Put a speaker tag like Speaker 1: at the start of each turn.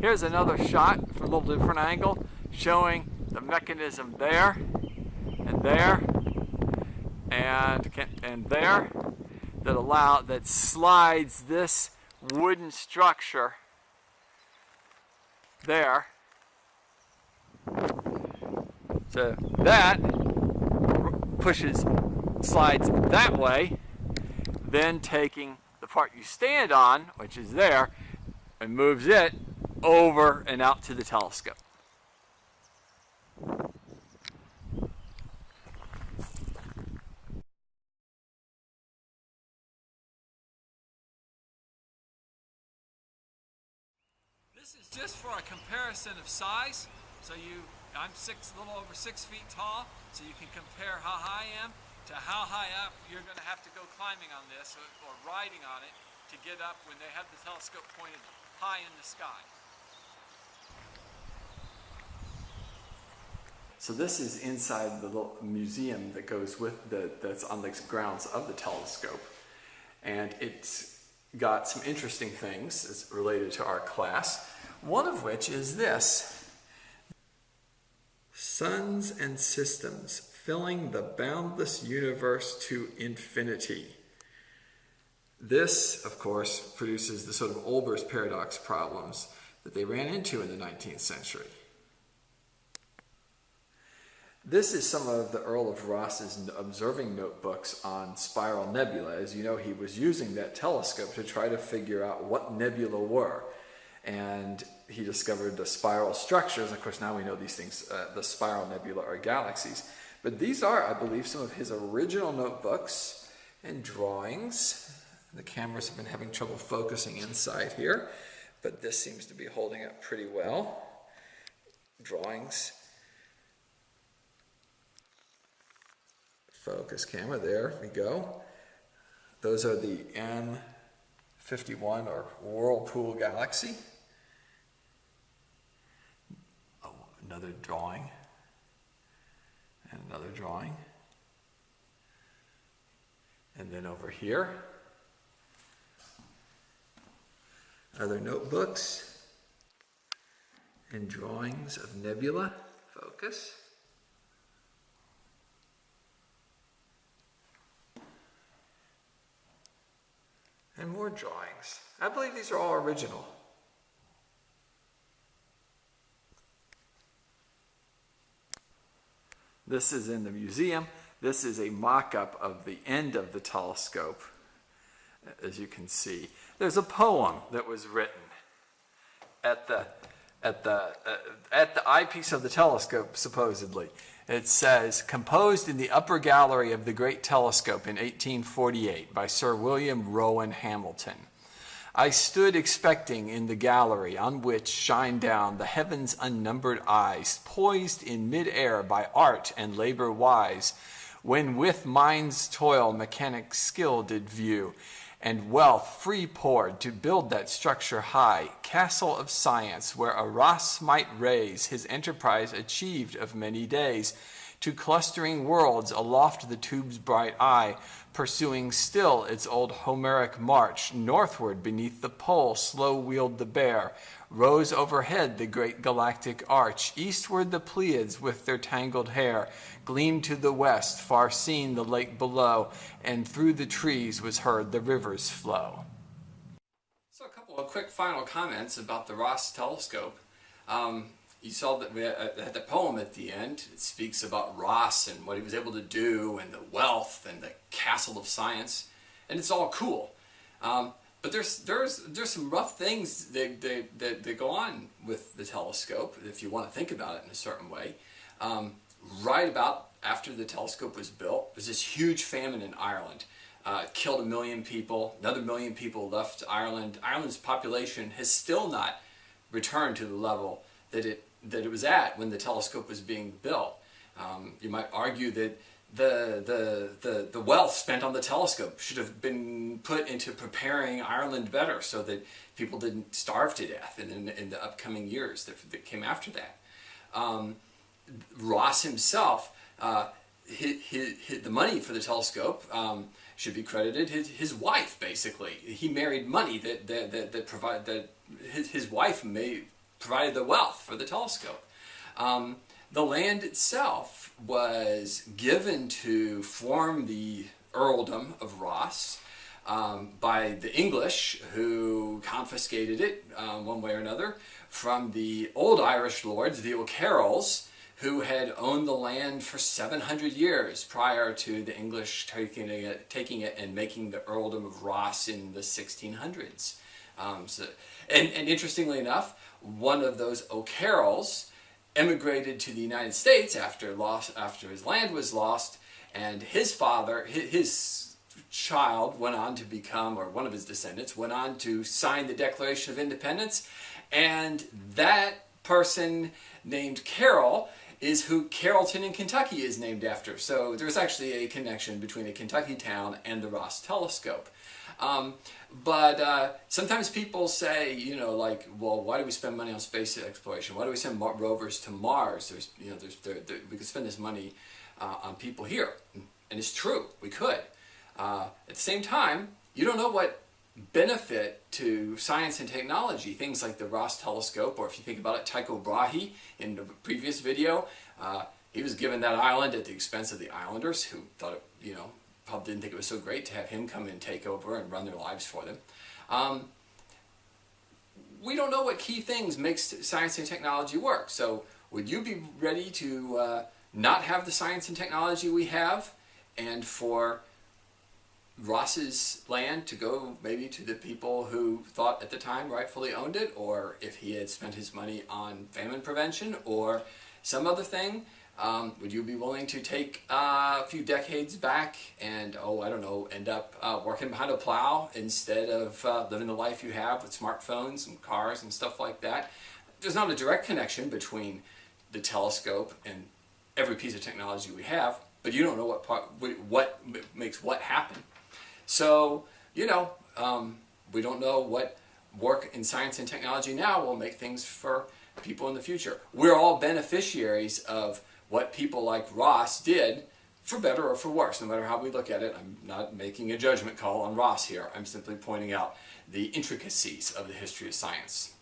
Speaker 1: Here's another shot from a little different angle, showing the mechanism there, and there, and there, that slides this wooden structure there. So that slides that way, then taking the part you stand on, which is there, and moves it over and out to the telescope. This is just for a comparison of size. So I'm a little over 6 feet tall, so you can compare how high I am to how high up you're going to have to go climbing on this or riding on it to get up when they have the telescope pointed high in the sky. So this is inside the little museum that goes with that's on the grounds of the telescope, and it's got some interesting things related to our class. One of which is this: suns and systems filling the boundless universe to infinity. This, of course, produces the sort of Olber's paradox problems that they ran into in the 19th century. This is some of the Earl of Rosse's observing notebooks on spiral nebula. As you know, he was using that telescope to try to figure out what nebula were. And he discovered the spiral structures. Of course, now we know these things, the spiral nebula are galaxies. But these are, I believe, some of his original notebooks and drawings. The cameras have been having trouble focusing inside here, but this seems to be holding up pretty well. Drawings. Focus camera, there we go. Those are the M51 or Whirlpool galaxy. Oh, another drawing. And another drawing. And then over here, other notebooks and drawings of nebula. Focus. And more drawings. I believe these are all original. This is in the museum. This is a mock-up of the end of the telescope, as you can see. There's a poem that was written at the eyepiece of the telescope, supposedly. It says, composed in the upper gallery of the great telescope in 1848 by Sir William Rowan Hamilton. I stood expecting in the gallery on which shine down the heaven's unnumbered eyes, poised in mid-air by art and labor wise, when with mind's toil mechanic skill did view, and wealth free poured to build that structure high, castle of science, where a Rosse might raise his enterprise achieved of many days, to clustering worlds aloft the tube's bright eye, pursuing still its old Homeric march, northward beneath the pole slow-wheeled the Birr, rose overhead the great galactic arch, eastward the Pleiads with their tangled hair, gleamed to the west, far seen the lake below, and through the trees was heard the river's flow. So a couple of quick final comments about the Rosse telescope. You saw that we had the poem at the end. It speaks about Rosse and what he was able to do and the wealth and the castle of science, and it's all cool. But there's some rough things that go on with the telescope if you want to think about it in a certain way. Right about after the telescope was built, there's this huge famine in Ireland. It killed 1 million people. Another 1 million people left Ireland. Ireland's population has still not returned to the level that it was at when the telescope was being built. You might argue that the wealth spent on the telescope should have been put into preparing Ireland better so that people didn't starve to death in the upcoming years that came after that. Rosse himself, the money for the telescope should be credited his wife, basically. He married money that his wife provided the wealth for the telescope. The land itself was given to form the earldom of Rosse by the English, who confiscated it one way or another from the old Irish lords, the O'Carrolls, who had owned the land for 700 years prior to the English taking it and making the earldom of Rosse in the 1600s. And interestingly enough, one of those O'Carrolls emigrated to the United States after his land was lost, and his father, his child went on to become, or one of his descendants, went on to sign the Declaration of Independence, and that person named Carroll is who Carrollton in Kentucky is named after. So there's actually a connection between a Kentucky town and the Rosse telescope. But sometimes people say, like, well, why do we spend money on space exploration? Why do we send rovers to Mars? We could spend this money on people here. And it's true, we could. At the same time, you don't know what benefit to science and technology, things like the Rosse telescope, or if you think about it, Tycho Brahe in the previous video, he was given that island at the expense of the islanders, who thought it, probably didn't think it was so great to have him come and take over and run their lives for them. We don't know what key things makes science and technology work. So would you be ready to not have the science and technology we have, and for Rosse's land to go maybe to the people who thought at the time rightfully owned it, or if he had spent his money on famine prevention or some other thing? Would you be willing to take a few decades back and, end up working behind a plow instead of living the life you have with smartphones and cars and stuff like that? There's not a direct connection between the telescope and every piece of technology we have, but you don't know what makes what happen. So, we don't know what work in science and technology now will make things for people in the future. We're all beneficiaries of what people like Rosse did, for better or for worse, no matter how we look at it. I'm not making a judgment call on Rosse here. I'm simply pointing out the intricacies of the history of science.